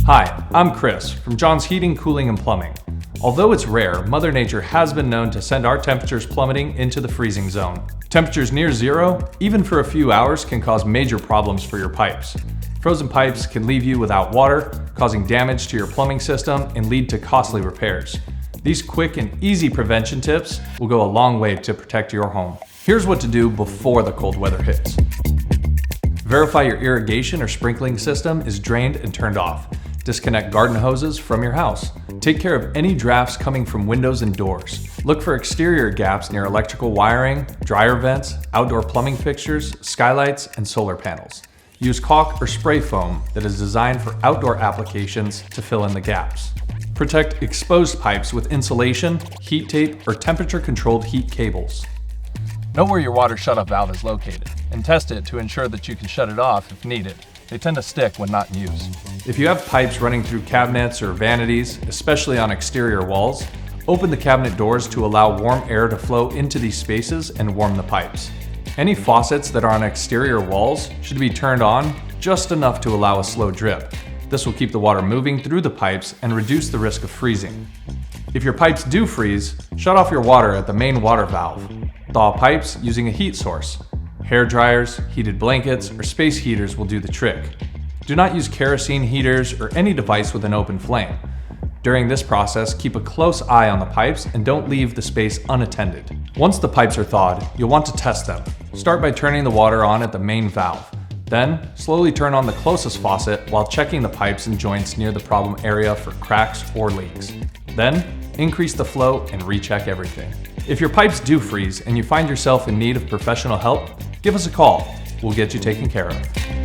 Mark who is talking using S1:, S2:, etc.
S1: Hi, I'm Chris from John's Heating, Cooling, and Plumbing. Although it's rare, Mother Nature has been known to send our temperatures plummeting into the freezing zone. Temperatures near zero, even for a few hours, can cause major problems for your pipes. Frozen pipes can leave you without water, causing damage to your plumbing system and lead to costly repairs. These quick and easy prevention tips will go a long way to protect your home. Here's what to do before the cold weather hits. Verify your irrigation or sprinkling system is drained and turned off. Disconnect garden hoses from your house. Take care of any drafts coming from windows and doors. Look for exterior gaps near electrical wiring, dryer vents, outdoor plumbing fixtures, skylights, and solar panels. Use caulk or spray foam that is designed for outdoor applications to fill in the gaps. Protect exposed pipes with insulation, heat tape, or temperature-controlled heat cables. Know where your water shutoff valve is located and test it to ensure that you can shut it off if needed. They tend to stick when not in use. If you have pipes running through cabinets or vanities, especially on exterior walls, open the cabinet doors to allow warm air to flow into these spaces and warm the pipes. Any faucets that are on exterior walls should be turned on just enough to allow a slow drip. This will keep the water moving through the pipes and reduce the risk of freezing. If your pipes do freeze, shut off your water at the main water valve. Thaw pipes using a heat source. Hair dryers, heated blankets, or space heaters will do the trick. Do not use kerosene heaters or any device with an open flame. During this process, keep a close eye on the pipes and don't leave the space unattended. Once the pipes are thawed, you'll want to test them. Start by turning the water on at the main valve. Then, slowly turn on the closest faucet while checking the pipes and joints near the problem area for cracks or leaks. Then, increase the flow and recheck everything. If your pipes do freeze and you find yourself in need of professional help, give us a call. We'll get you taken care of.